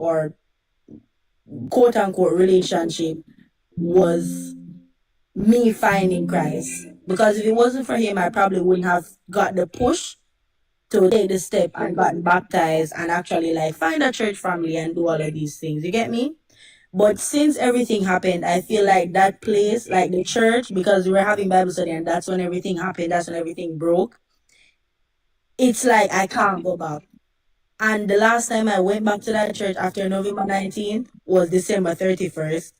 or quote unquote relationship was me finding Christ. Because if it wasn't for him, I probably wouldn't have got the push to take the step and gotten baptized and actually like find a church family and do all of these things. You get me? But since everything happened, I feel like that place, like the church, because we were having Bible study and that's when everything happened, that's when everything broke. It's like I can't go back. And the last time I went back to that church after November 19th was December 31st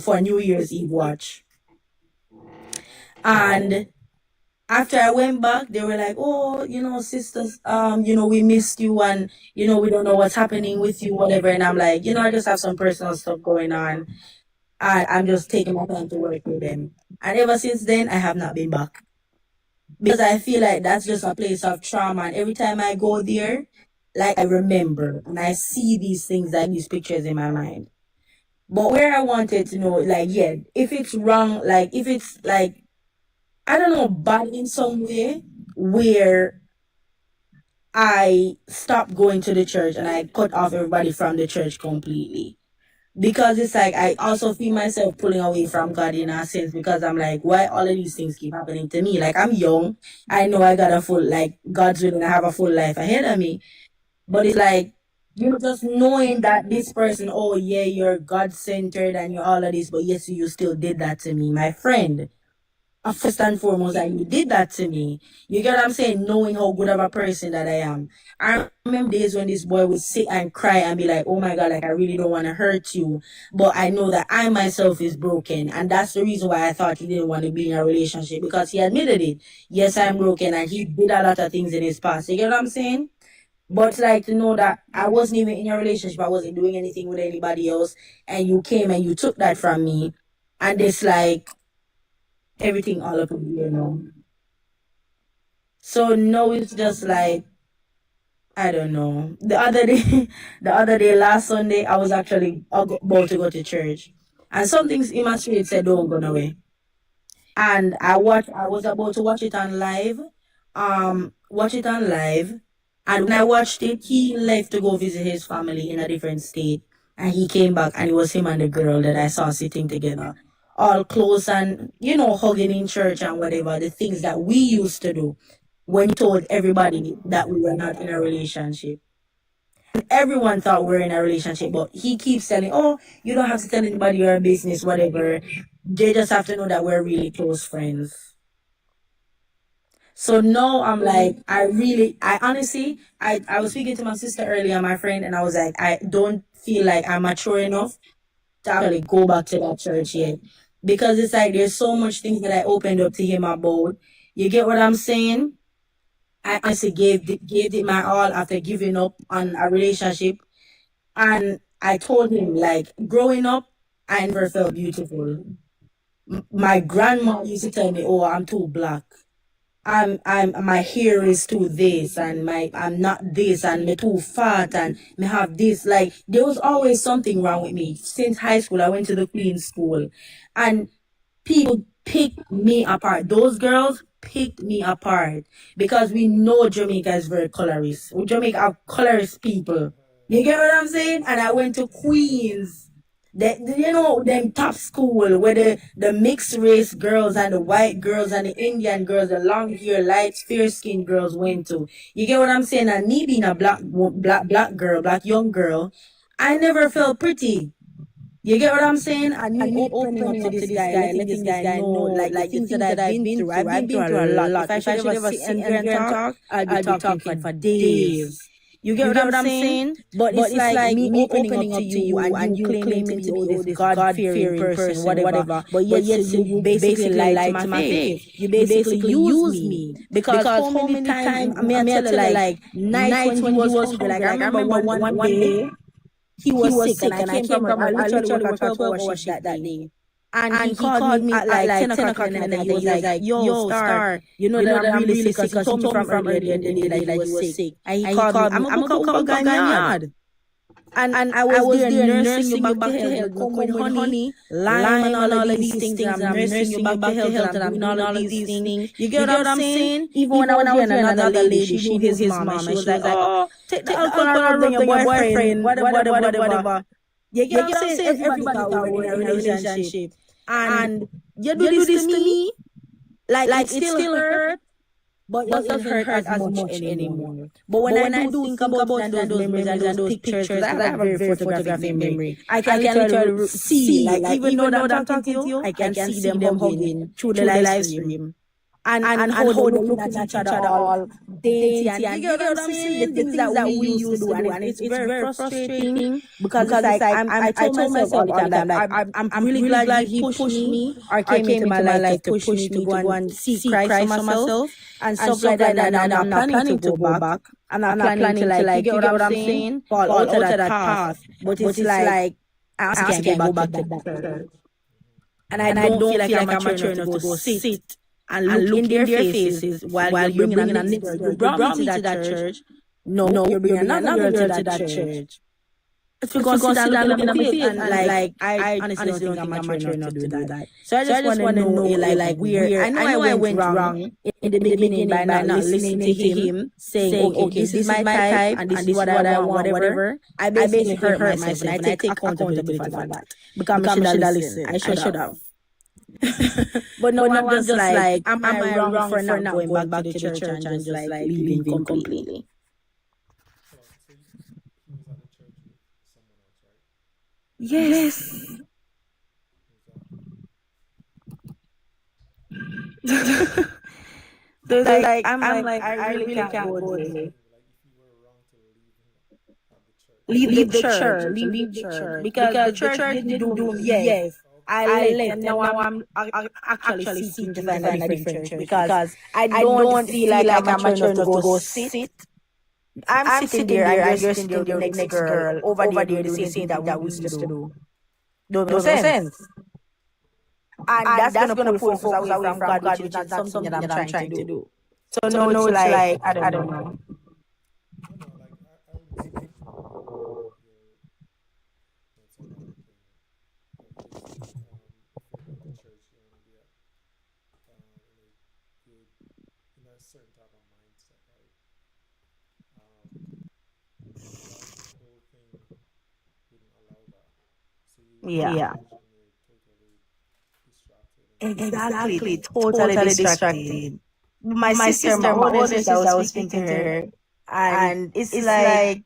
for New Year's Eve watch. And after I went back, they were like, "Oh, sisters, we missed you, and we don't know what's happening with you, whatever." And I'm like, I just have some personal stuff going on. I'm just taking my time to work with them. And ever since then, I have not been back because I feel like that's just a place of trauma. And every time I go there, like I remember and I see these things, like these pictures in my mind. But where I wanted to know, like, yeah, if it's wrong, like if it's like I don't know, bad in some way where I stopped going to the church and I cut off everybody from the church completely. Because it's like I also feel myself pulling away from God in a sense because I'm like, why all of these things keep happening to me? Like I'm young. I know I got a full like God's willing, I have a full life ahead of me. But it's like just knowing that this person, oh yeah, you're God centered and you're all of this, but yes, you still did that to me, my friend. First and foremost, that you did that to me. You get what I'm saying? Knowing how good of a person that I am. I remember days when this boy would sit and cry and be like, "Oh my God, like I really don't want to hurt you," but I know that I myself is broken, and that's the reason why I thought he didn't want to be in a relationship because he admitted it. Yes, I'm broken, and he did a lot of things in his past. You get what I'm saying? But like to know that I wasn't even in a relationship, I wasn't doing anything with anybody else, and you came and you took that from me, and it's like everything all up in the air. So no, it's just like I don't know. The other day, the other day, last Sunday, I was actually about to go to church, and some things in my spirit said, "Don't go away." And I was about to watch it on live, watch it on live, and when I watched it, he left to go visit his family in a different state, and he came back, and it was him and the girl that I saw sitting together, all close and hugging in church and whatever the things that we used to do when he told everybody that we were not in a relationship. And everyone thought we were in a relationship, but he keeps telling, "Oh, you don't have to tell anybody your business, whatever. They just have to know that we're really close friends." So now I'm like, I honestly, I was speaking to my sister earlier, my friend, and I was like, I don't feel like I'm mature enough to actually go back to that church yet. Because it's like there's so much things that I opened up to him about. You get what I'm saying? I honestly gave it my all after giving up on a relationship. And I told him, like, growing up, I never felt beautiful. My grandma used to tell me, "Oh, I'm too black. My hair is too this and I'm not this and me too fat and me have this." Like there was always something wrong with me. Since high school I went to the Queen school and people picked me apart. Those girls picked me apart because we know Jamaica is very colorist. Jamaica have colorist people. You get what I'm saying? And I went to Queens. Them top school where the mixed race girls and the white girls and the Indian girls, the long hair, light, fair skinned girls went to. You get what I'm saying? And me being a black girl, black young girl, I never felt pretty. You get what I'm saying? And me opening up to this guy, letting this guy know like the things that I've been through. I've been through a lot. If I should ever sit and here and talk, I'll be talking for days. You get what I'm saying? But it's like me opening up to you and you claiming to be this God-fearing person, whatever. But yet you basically lied to my face. You basically use me. Because how many times, I mean, I tell you, like, nights when he was hungry, like, I remember one day, he was sick and I came from I literally worked a 12-hour shift that day. And he called me at like 10 o'clock in the night and he was like, "Yo, Star, you know that I'm really sick," because he told me from earlier in the day that he was sick. And he called me, "I'm going to cook up a yard." And I was there nursing you back to health. You come with honey, lime, and all of these things. And I'm nursing you back to health, and I'm doing all of these things. You get what I'm saying? Even when I was with another lady, she knew his mom, and she was like, "Oh, take the alcohol and rub on your boyfriend, whatever." You get what I'm saying? Everybody got in a relationship, and you do this to me, like it still hurt. But it doesn't hurt as much anymore. But when I do think about it and those memories and those pictures, because I have a very photographic memory, I can literally see, like even though I'm talking to you, I can see them hugging through the live stream. And how they look at each other all dainty. And you get what I'm saying? The things that we used to do. And it's very frustrating because it's like, I told myself all the time, like, I'm really glad he pushed me or came into my life to push me to go and seek Christ for myself and stuff like that. And I'm not planning to go back. I'm not planning to, like, you get what I'm saying? Fall out of that path. But it's like, I can't go back to that. And I don't feel like I'm mature enough to go sit and look in their faces while you're bringing another girl. You brought me to that church. No, you're bringing another girl to that church. If you're going to sit down and look at my face, and like, I honestly don't think I'm mature enough to do that. So I just want to know, like, where I know I went wrong in the beginning by not listening to him, saying, okay, this is my type, and this is what I want, whatever. I basically hurt myself, and I take accountability for that. Because I should have listened. I should have. But no, I'm just like, am I wrong for not going back to the church and just like leaving completely? Yes. So like, I'm like, I really can't go there. Leave the church. Because the church didn't do me. Yes. I left, and now I'm actually seeking to find a different church because I don't feel like I'm mature enough to go sit. I'm sitting there and you're sitting there with the next girl over there doing the same thing that we used to do. Don't make sense. And that's gonna pull focus away from God, which is not something that I'm trying to do. So no, it's like, I don't know. Yeah. Exactly. Totally distracted. My sister, my older sister, I was speaking to her, and it's like,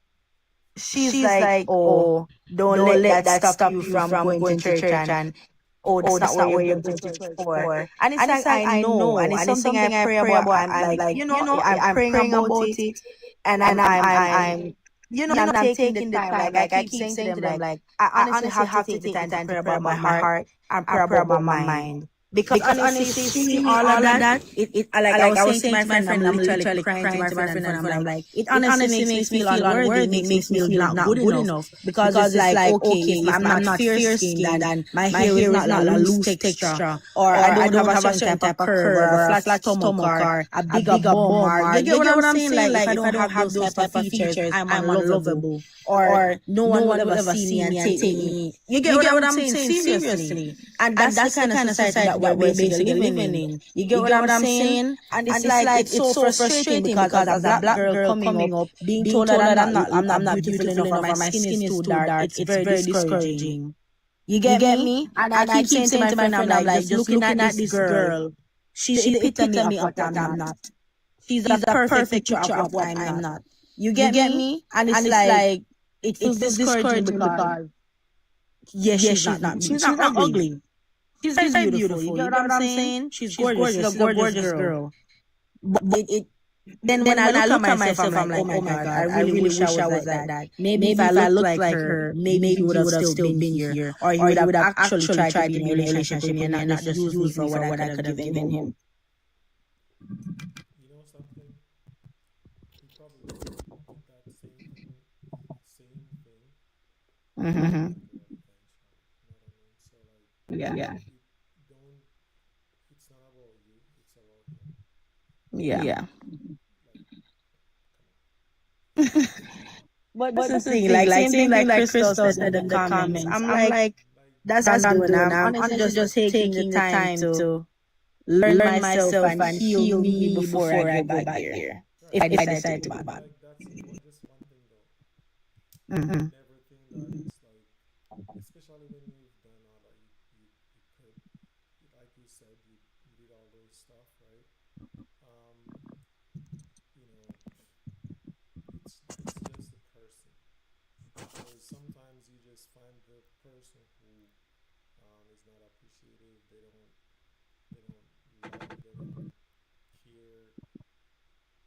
she's like, oh, don't let that stop you from going to church, and oh, that's not where you're going to church for. And it's like, I know, and it's something I pray about. I'm like, I'm praying about it, and I'm I'm taking the time. Like, I keep saying to them, like, I honestly have to take the time to pray about my heart and pray about my mind. Because honestly, seeing all of that, it like I was saying to my friend, I'm literally crying to my friend, and I'm like, it honestly makes me feel unworthy, it makes me feel not good enough. Because it's like, okay, if I'm not fair skinned, and my hair is not a loose texture, or I don't have a certain type of curve, or a flat stomach, or a bigger bum, or you get what I'm saying? Like, if I don't have those type of features, I'm unlovable. Or no one will ever see me and take me. You get what I'm saying? Seriously. And that's the kind of society that we're basically living in. You get what I'm saying? And it's like, it's so frustrating because as a black girl coming up, being told that I'm not beautiful enough, or my skin is too dark, it's very discouraging. You get me? And I keep saying to my friend, I'm like, just looking at this girl, she's the epitome of what I'm not. She's a perfect picture of what I'm not. You get me? And it's like, it feels discouraging because yes, she's not ugly. She's very beautiful. You get what I'm saying? She's gorgeous. She's a gorgeous girl. But then when I look at myself, I'm like, oh my God, I really wish I was like that. Maybe if I looked like her, maybe he would have still been here, or he would have actually tried to be in a relationship with me and not just use me for what I could have given him. Mm-hmm. Yeah. Yeah. But that's the thing, like same thing like Crystal said in the comments. I'm like, that's what I'm doing. I'm honestly just taking the time to learn myself and heal me before I go back there. If I decide to go back. Like just one thing though. Mm-hmm. Never think that it's like, especially when you've done all that you could, like you said, you did all those stuff, right? Um, you know, it's just the person, because sometimes you just find the person who is not appreciative. They don't love. They don't care.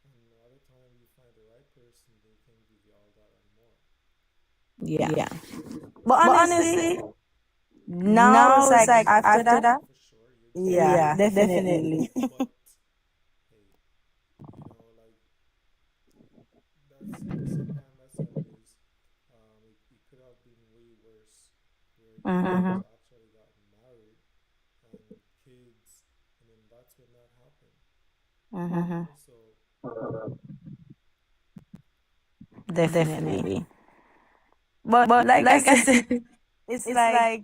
And other time you find the right person, they can give you all that and more. Yeah. But But honestly, honestly, now it's like after that, for sure, you yeah, yeah, definitely. but hey, like sometimes that's how it is. It could have been way worse, where you Mm-hmm. guys actually got married and kids, and then that's when that happened. Mm-hmm. So Definitely. but But like like I I said, said, it's it's like, like,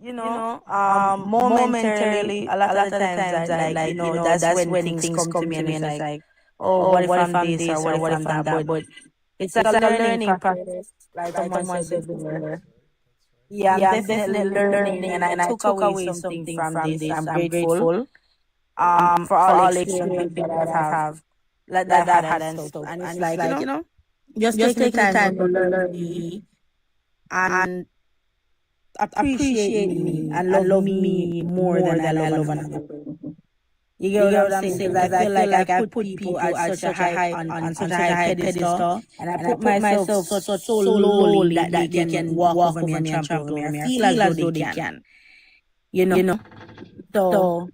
momentarily, momentarily, a lot a of lot the of times times I I like, like, that's that's when when things things come to come me to and me it's and it's like, like, oh, oh, what if what if I'm I'm this or this what or if what if I'm I'm that? that? But But it's like it's a like a learning learning process, process, like like someone someone said said before. before. That's right. That's right. Yeah, I'm Yeah, I'm definitely definitely learning and learning I and I took took away away something something from from this. this. I'm I'm grateful grateful for for all the all the experiences experiences that that I I have, have like that that I've I've had had and and stuff. stuff. And it's And it's like, like, just just taking the taking the time to time to learn learn me me and and appreciate appreciate me me and and love love me me more more than I than I love love another another person. person. You get You what get I'm what I'm saying? saying? Because I Because I feel feel like I like I put put people people at at such a such a high high on on such a such a high high pedestal, pedestal, and I and I put put myself myself so so lowly lowly that that they they can can walk walk over me over and me and trample trample over me over or me. I feel feel as though as they though they can. can, You know. you know. So So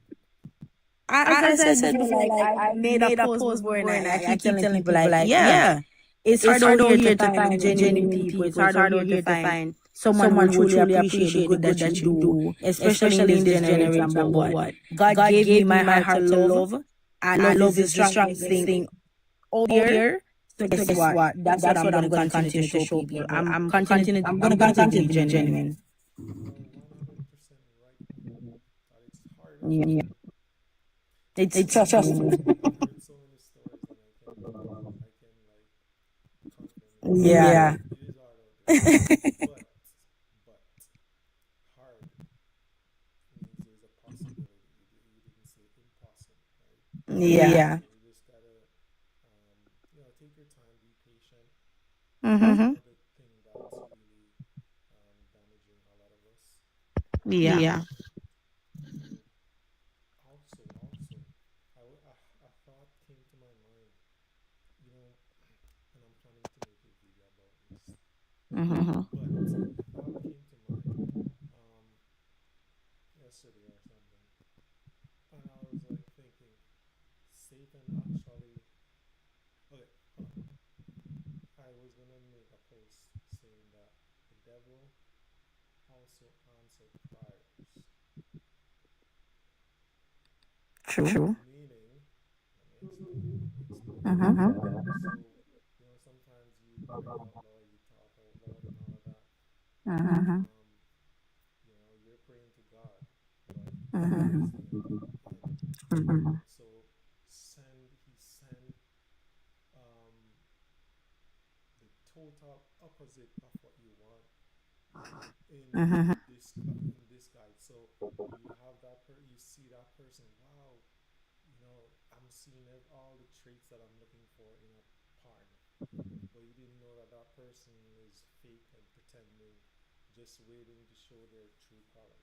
as I as I said said before, before, like like I I made a made a post post before, and before, and I I keep keep telling telling people people like, like, yeah, yeah, it's it's hard out hard out here to here to find find genuine genuine people. It's people. It's hard out hard here out to here to find find someone who will someone who will truly truly appreciate the appreciate the good good that you that you do, do, especially in especially this in this generation. But generation. But what? what? God God gave me gave me my my heart to heart to love, love, and and love is is the the strongest strongest thing thing out out here. here. So So guess guess what? what? That's what That's I'm what going to I'm gonna continue to continue to show show people. people. I'm I'm gonna gonna continue continue to to be be genuine. genuine. You're 100% right, man. That it's hard out Yeah. here. It's It's trust trust me. me. I've heard so many stories, and I can like confirm it. Yeah. Yeah, Yeah. it is hard out there, but hard means there's a possibility. You didn't say impossible, right? Yeah. Yeah. So you just gotta, take your time, be patient. That's Mm-hmm. another thing that's really damaging a lot of us. Yeah. Yeah. And also, a thought came to my mind, you know, and I'm planning to make a video about this. Mm-hmm. But a thought came to mind um, yesterday or something, and I was like thinking, Satan actually. Okay, hold on. I was gonna make a post saying that the devil also answered prayers. True. Meaning, let me explain. Mm-hmm. So, sometimes you pray out loud, you talk out loud, and all of that. Mm-hmm. Um, you're praying to God, but He's not Mm-hmm. listening. And Mm-hmm. so, He send um, the total opposite of what you want Mm-hmm. in this guy. So you have you see that person. Wow, I'm seeing all the traits that I'm looking for in a partner, but you didn't know that that person is fake and pretending, just waiting to show their true color.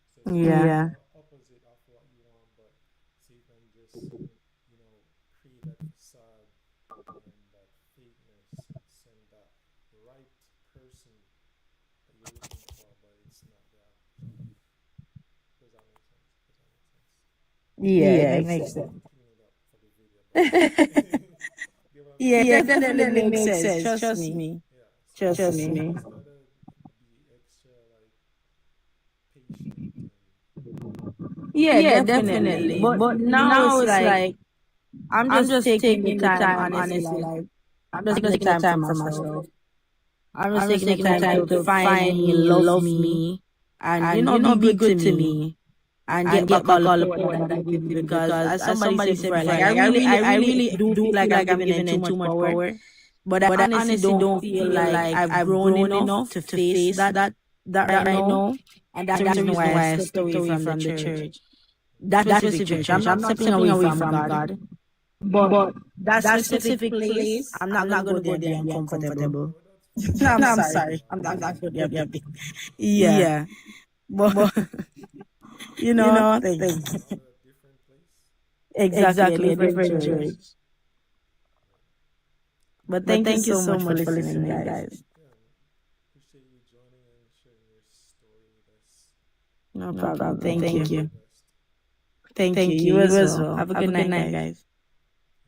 So it's the Yeah. total opposite of what you want, but Satan just, create that facade and that fakeness and send that right person that you're looking for, but it's not there actually. Does that make sense? Does that make sense? Yeah, it Yeah, it makes makes sense. sense. I'm cleaning it up for the video, but get what I'm Yeah, saying? it Yeah, it definitely definitely makes makes sense. sense. Trust Trust me. me. Yeah. So Trust Trust me. you just gotta be extra like patient Yeah, Yeah, definitely. definitely. But But now now it's it's like like I'm I'm just just taking the taking the time, time, honestly. honestly. Like Like I'm just I'm taking just the taking the time for time for myself. myself. I'm just I'm just taking the taking the time time to to find find me, me, love love me, me, and and be be good to good to me, me, and and get get back back all the all the power that power I that I give give you. you. Because Because as as somebody somebody said said before, before, like like I I really really do do feel feel like I'm like I'm giving them giving too them too much much power, power, but I but I honestly honestly don't don't feel feel like like I've I've grown grown enough enough to to face face that that right right now, now. and that's And the that's the reason reason why I why I stepped stepped away away from the from the church. church. That That specific specific church. church. I'm I'm not not stepping stepping away away from from God, God, but but that that specific specific place, place, I'm not I'm gonna not go gonna there go and be there and be uncomfortable. uncomfortable. No, that's fine. I'm I'm sorry. sorry. I'm I'm not not good. good. Yeah, Yeah, yeah. yeah. But But you you know, know, thanks. things Not a different place. Exactly, a exactly a different different church. church. But But thank you thank you so so much for much for listening, listening, guys. guys. Yeah, appreciate you joining and sharing your story with us. No No problem. problem. Thank Thank you. you. The best. Thank you. Thank you. You You as as well. well. Have a Have good a good night, night, guys. guys.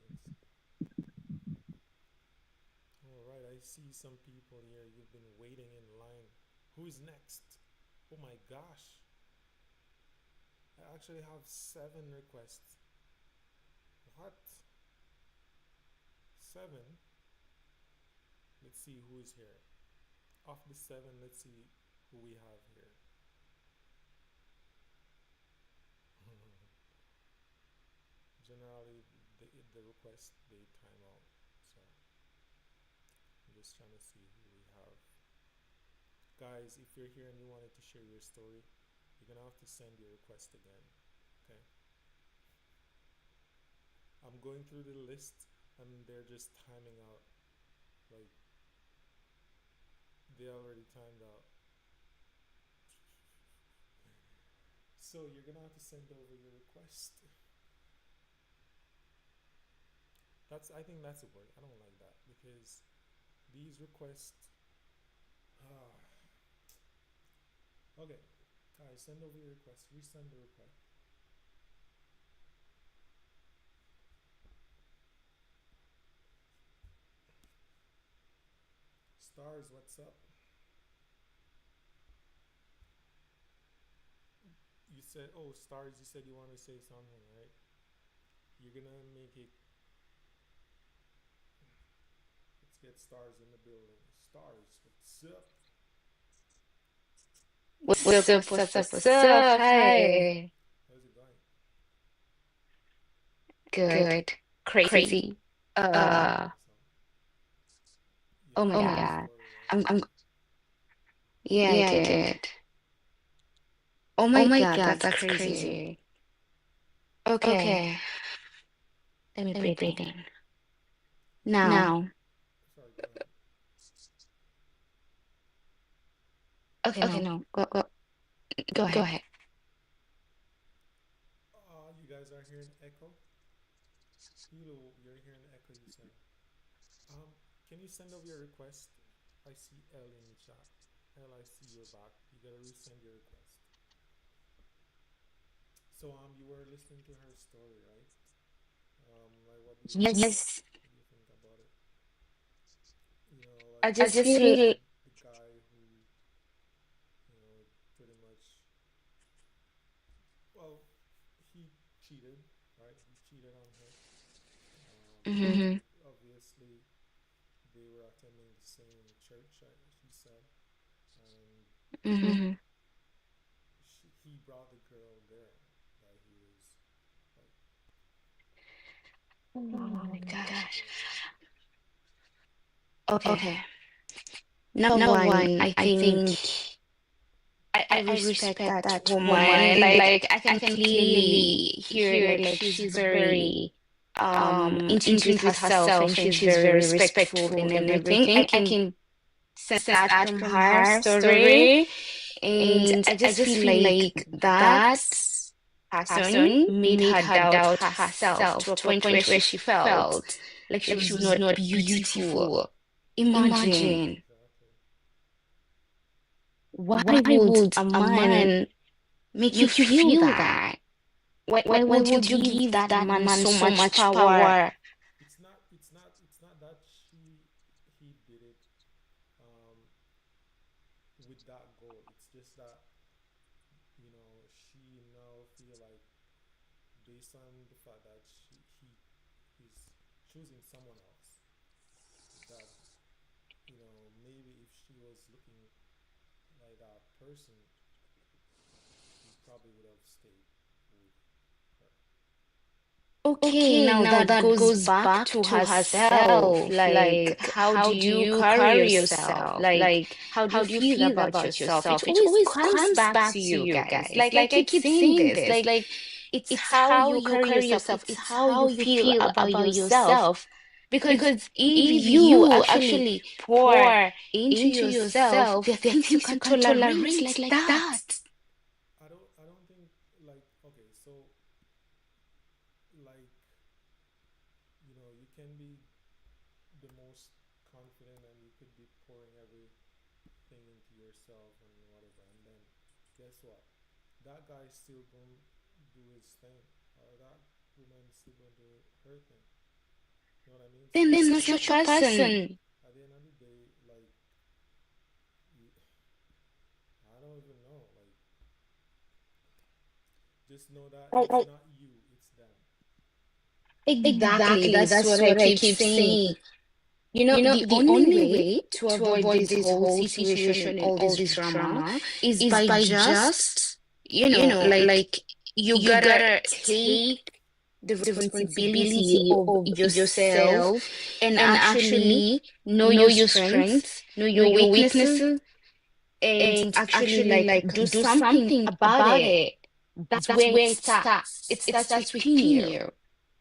Thanks. All right, I see some people here. You've been waiting in line. Who's next? Oh my gosh. I actually have 7 requests. What? 7? Let's see who is here. Of the 7, let's see who we have here. Generally, the request they time out. So I'm just trying to see who we have. Guys, if you're here and you wanted to share your story, you're gonna have to send your request again. Okay. I'm going through the list and they're just timing out. Like they already timed out. So you're gonna have to send over your request. I think that's a word. I don't like that because these requests. Ah, okay, guys, send over your request. Resend the request. Stars, what's up? You said, oh, Stars, you said you want to say something, right? You're gonna make it. Let's get Stars in the building. Stars, what's up? What's up? What's up? What's up? Hi. How's it going? Good. Crazy. Uh, Awesome. You oh have my a good God. story, right? I'm yeah, I yeah, I did. did. Oh Oh my my God, God, that's that's crazy. crazy. Okay, Okay, let me let me breathe breathe in. in. Sorry, Now, Now, sorry, go ahead. okay, okay, no, no, go go ahead. ahead. You guys are hearing echo? Hilo, you're hearing echo, you said. Um, can you send over your request? I see L in the chat. L, I see you're back. You gotta resend your request. So, you were listening to her story, right? Like, Yes, what do you think about it? You know, I like just the feel the guy who, pretty much, well, he cheated, right? He cheated on her. mm-hmm, Mm-hmm. Obviously, they were attending the same church, she said, and mm-hmm. mm-hmm. He brought the girl there that he was like Oh my oh my gosh. gosh. Okay. Okay. Number Number one, one, I I think think I I respect respect that that woman. woman. Like Like I I can can clearly clearly hear hear like like she's she's very very in in tune tune with with herself and herself and she's she's very very respectful respectful and and everything. everything. I I can can sense sense that that from from her her story. story, And and I I just just feel feel like like that that person person made made her her doubt doubt herself to herself a to a point where point she where she felt felt like she like was she was not not beautiful. beautiful. Imagine, Imagine, exactly. why Why would would a a man man make you make you feel feel that? that? Why Why would you would you give give that that man man so so much much power? power? It's not that he did it um with that goal. It's just that she now feel like based on the fact that he's choosing someone else, that maybe if she was looking like that person, he probably would have stayed with her. Okay, now that goes back to herself. Like, how do you carry yourself? Like, how do you feel about yourself? It always comes back to you guys. Like I keep saying this. Like, it's how you carry yourself. It's how you feel about yourself. Because if you actually pour into yourself, there are things you can tolerate like that. I don't think, like, okay, so, like, you can be the most confident and you could be pouring everything into yourself and whatever, and then guess what? That guy's still gonna do his thing, or that woman's still gonna do her thing. You know what I mean? So Then it's not your person. at the end of the day, like, you, I don't even know. Like, just know that it's not you, it's them. Exactly, that's what I keep saying. The only way to avoid this whole situation and all this drama is by just, like you gotta take the responsibility of yourself and actually know your strengths, know your weaknesses, and actually like do something about it. That's where it starts. It starts within you.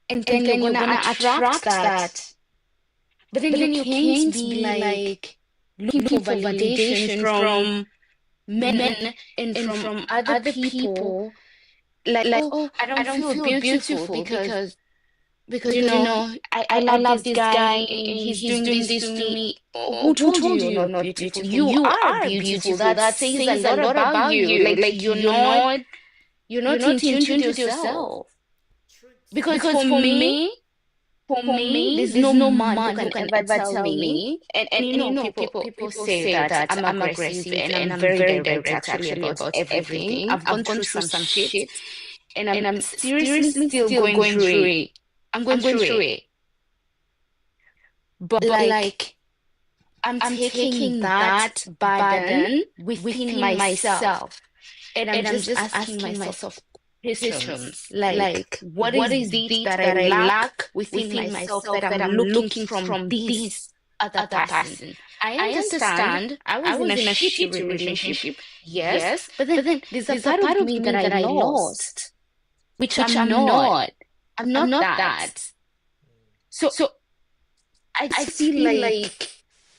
And then you're gonna attract that. But then you can't be like looking for validation from men and from other people. Like, oh, I don't feel beautiful because I love this guy and he's doing this to me. Who told you you're not beautiful? You are beautiful. That says a lot about you. Like you're not in tune with yourself. Tricks. Because for me, there's no man who can ever tell me, and people say that I'm aggressive and I'm very direct actually about everything. I've gone through some shit, and I'm seriously still going through it. I'm going through it. But like, I'm taking that burden within myself, and I'm just asking myself questions like what is this that I lack within myself that I'm looking from this other person? I understand I was in a shitty relationship, yes, but then there's a part of me that I lost, which I'm not. I'm not that. So I feel like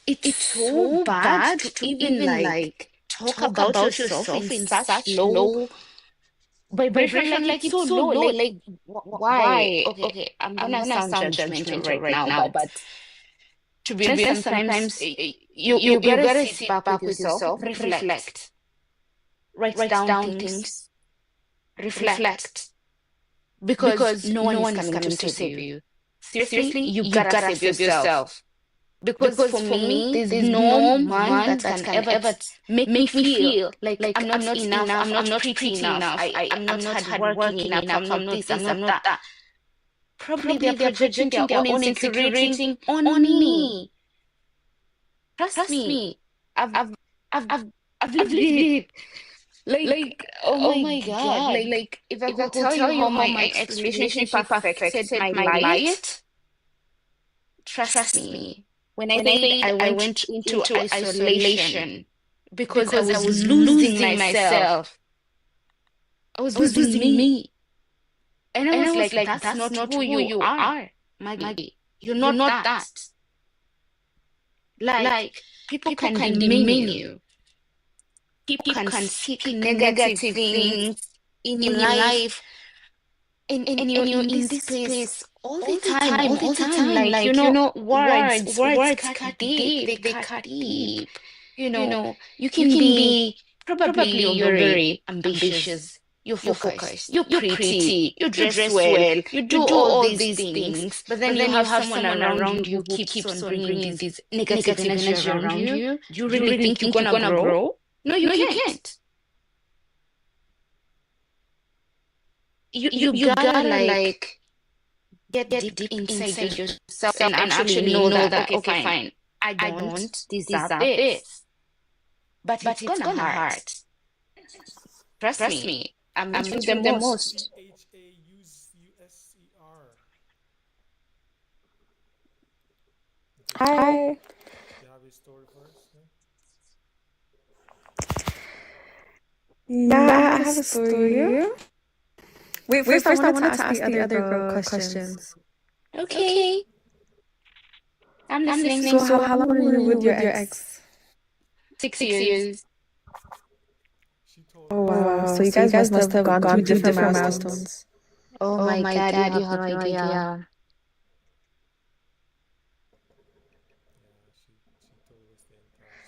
it's so bad to even like talk about yourself in such low vibration, like it's so low. Like why? Okay, I'm gonna sound judgmental right now, but to be honest, sometimes you gotta sit back with yourself, reflect, write down things, reflect, because no one is coming to save you. Seriously, you gotta save yourself. Because for me, there's no man that can ever make me feel like I'm not enough, I'm not pretty enough, I'm not hardworking enough, I'm not this, I'm not that. Probably they're projecting their own insecurity on me. Trust me, I've lived it. Like, oh my God. Like, if I could tell you how my ex-relationship affected my life, trust me. When I say I went into isolation because I was losing myself, I was losing me. And I was like, that's not who you are, Maggie. You're not that. Like, people can demean you. People can speak negative things in your life. And you're in this place all the time. Like, words cut deep, they cut deep. You can be, probably you're very ambitious, you're focused, you're pretty, you dress well, you do all these things, but then you have someone around you who keeps on bringing this negative energy around you. Do you really think you're gonna grow? No, you can't. You gotta like get deep inside yourself and actually know that, okay, fine, I don't deserve this. but it's gonna hurt. Trust me, I'm missing them most. CHAUSER. Hi. You have a story for us? Yeah, I have a story. Wait, first I wanted to ask the other girl questions. Okay, I'm listening. So how long were you with your ex? 6 years. Oh wow. So you guys must have gone through different milestones. Oh my God, you have no idea.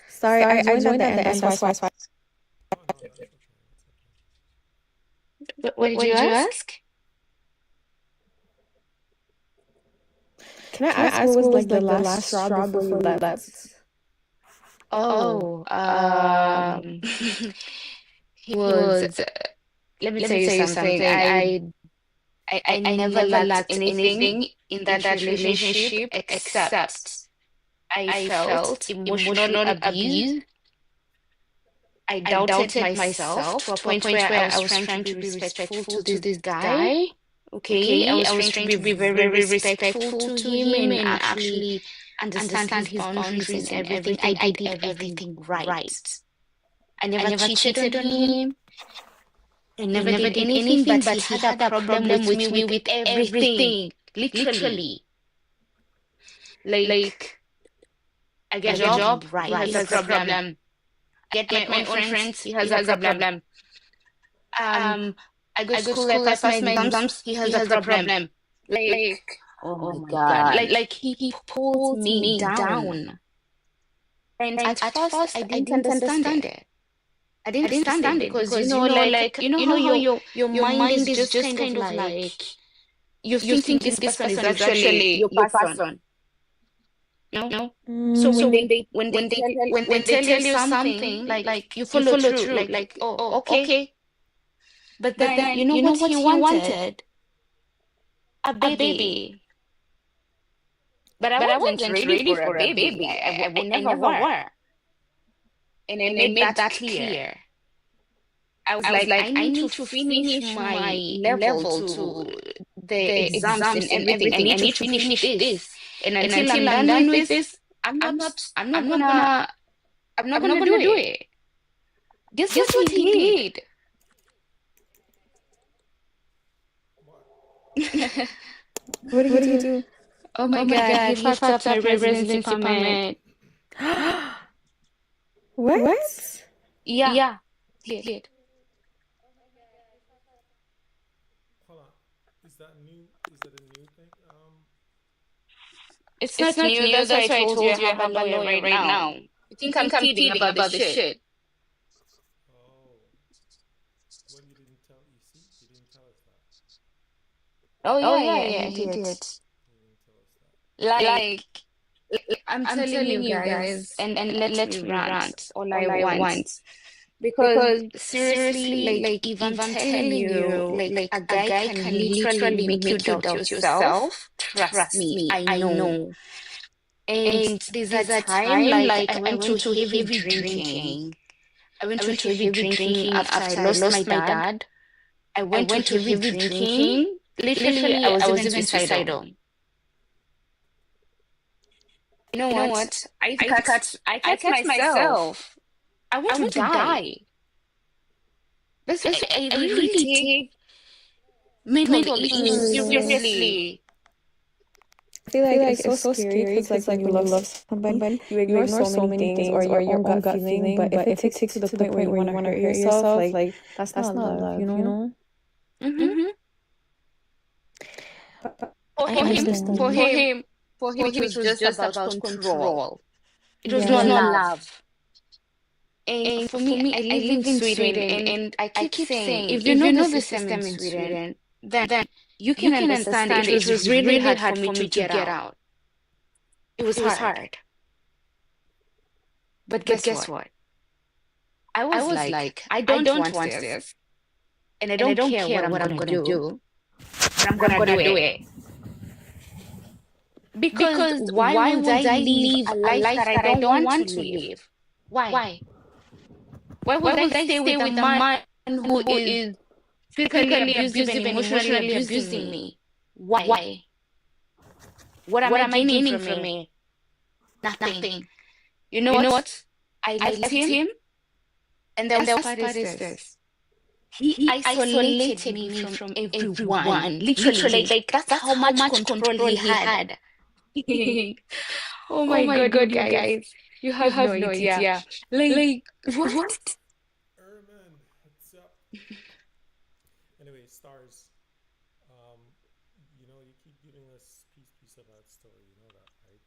Sorry, I joined at the end, that's why. What did you ask? Can I ask what was like the last straw before you left? Oh, he was. Let me tell you something. I never lacked anything in that relationship except I felt emotional abuse. I doubted myself to a point where I was trying to be respectful to this guy. Okay, I was trying to be very, very respectful to him and actually understand his boundaries and everything. I did everything right. I never cheated on him. I never did anything, but he had a problem with me with everything. Literally. Like, I get a job, he has a problem. Get my own friends, he has a problem. I go to school, I pass my exams, he has a problem. Like, oh my God. Like he pulled me down. And at first, I didn't understand it. I didn't understand it because you know how your mind is just kind of like you think this person is actually your person. No. So when they tell you something like you follow through like oh okay. But then you know what he wanted? A baby. But I wasn't ready for a baby. I never were. And I made that clear. I was like, I need to finish my level to the exams and everything. I need to finish this. And until I'm done with this, I'm not gonna do it. Guess what he did? What did he do? Oh my God, he fucked up my residency permit. What? Yeah, he did. Hold on. Is that a new thing? It's not new. That's why I told you I have a lawyer right now. You think I'm kidding about this shit? Oh. Well, you didn't tell EC? You didn't tell us that. Oh yeah, he did. You didn't tell us that. Like I'm telling you guys, and let me rant all I want. Because seriously, like even telling you, like a guy can literally make you doubt yourself. Trust me, I know. And there's a time like I went to heavy drinking. I went to heavy drinking after I lost my dad. I went to heavy drinking. Literally, I was even suicidal. You know what? I cut myself. I want to die. That's why I really take mental issues seriously. I feel like it's so scary because like when you love somebody, you ignore so many things or your own gut feeling. But if it takes you to the point where you want to hurt yourself, like that's not love, you know? Mm-hmm. For him, it was just about control. It was not love. And for me, I live in Sweden, and I keep saying, if you know the system in Sweden, then you can understand it was really hard for me to get out. It was hard. But guess what? I was like, I don't want this, and I don't care what I'm gonna do, but I'm gonna do it. Because why would I live a life that I don't want to live? Why? Why would I stay with a man who is physically abusive and emotionally abusing me? Why? What am I gaining from it? Nothing. You know what? I left him, and the worst part is this. He isolated me from everyone. Literally, like that's how much control he had. Oh my God, you guys. You have no idea. Like, what? Erman, what's up? Anyway, stars. You keep giving us piece of that story. You know that, right?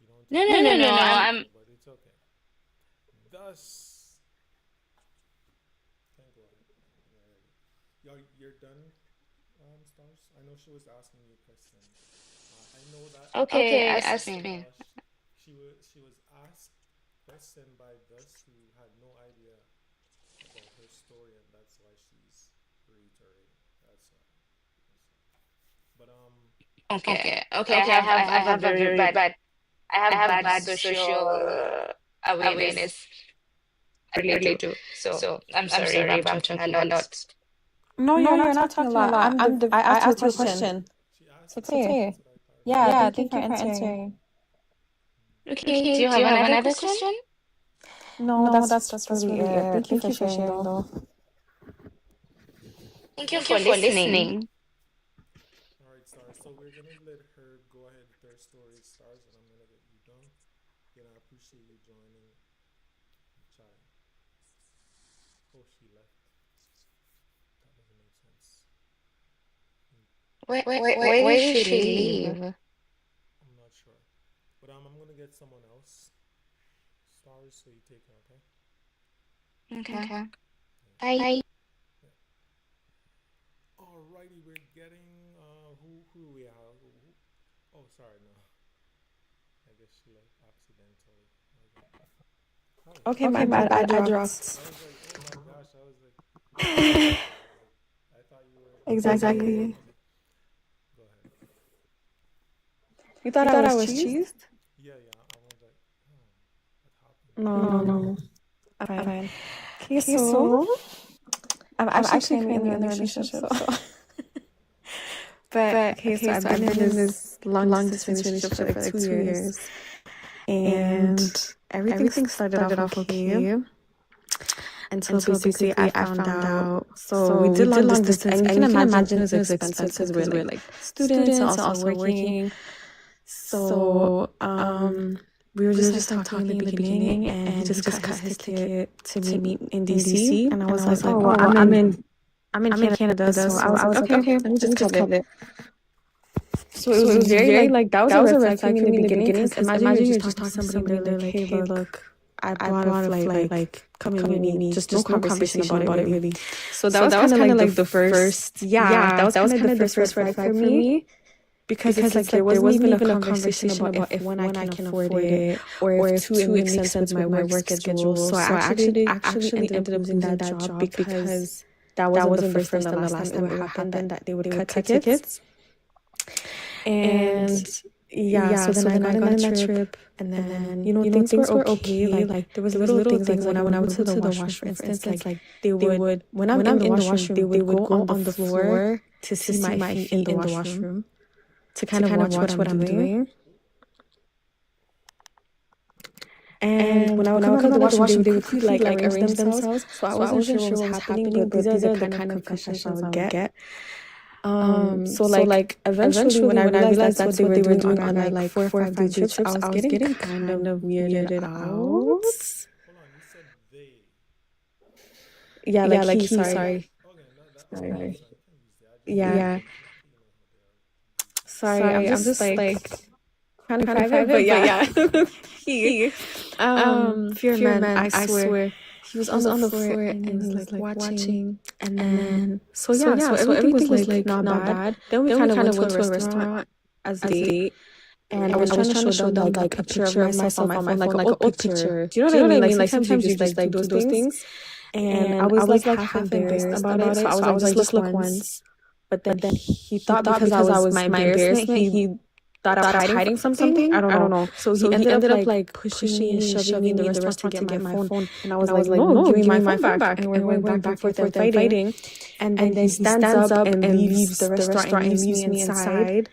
You don't. No. But it's okay. Thus, thank God. You're done, stars. I know she was asking you a question. I know that. Okay, ask me. She was asked question by Gus, who had no idea about her story, and that's why she's reiterating. That's why. But Okay. I have a very bad. I have bad social awareness related to. So I'm sorry if I'm talking a lot. No, you're not talking a lot. I asked you a question. she asked. It's okay. Yeah, thank you for answering. Okay, do you have another question? No, that's really it. Thank you for sharing though. Thank you for listening. All right, stars. So we're gonna let her go ahead with her story, stars, and I'm gonna get you done. Again, I appreciate you joining the chat. Oh, she left. That doesn't make sense. Why did she leave? I'm not sure. But I'm gonna get someone else. Stars, so you take her, okay? Okay. Bye. Alrighty, we're getting who we are. Oh, sorry, no. I guess she left accidentally. Hi. Okay, my bad. I dropped. I was like, oh my gosh, I was like, I thought you were. Exactly. Go ahead. You thought I was cheesed? Yeah, I was like, what happened? No. Fine. Okay, so I'm actually currently in a relationship. So. But okay, so I've been in this long distance relationship for like 2 years. And everything started off okay. Until basically I found out. So we did long distance, and you can imagine it was expensive because we're like students and also working. So we were just talking in the beginning, and he just cut his ticket to meet in DC. And I was like, oh, well, I'm in Canada, so I was like, okay, let me just cut it. So it was very like that was a red flag for me in the beginning. Because imagine you're just talking to somebody, they're like, hey, look, I bought a flight, like come and meet me. Just no conversation about it really. So that was kind of like the first, that was kind of the first red flag for me. Because like there wasn't even a conversation about if one, I can afford it, or if two, it makes sense with my work schedule. So I actually ended up losing that job because that wasn't the first and the last time it would happen that they would cut tickets. And so then I got on that trip, and then things were okay. Like there was little things like when I went to the washroom, for instance, like they would when I'm in the washroom, they would go on the floor to see my feet in the washroom. To kind of watch what I'm doing. And when I would come out of the washroom, they would quickly like arrange themselves. So I wasn't sure what was happening, but these are the kind of confessions I would get. So like eventually when I realized that's what they were doing on like 4 or 5 day trips, I was getting kind of weirded out. Hold on, you said they. Yeah, like he, sorry. Okay, no, Sorry. yeah. Sorry, I'm just like kind of private, but yeah. He, Fear Man, I swear. He was on the floor and he was like watching. And then, so everything was like not bad. Then we kind of went to a restaurant as a date. And I was trying to show them like a picture of myself on my phone, like an old picture. Do you know what I mean? Like sometimes you just like do those things. And I was like half embarrassed about it. So I was like, just look once. But then he thought because I was my embarrassment, he that I'm hiding something. I don't know. So he ended up like pushing me, shoving me in the restaurant to get my phone. And I was like, no, give me my phone back. And we're going back and forth and fighting. And then he stands up and leaves the restaurant and leaves me inside.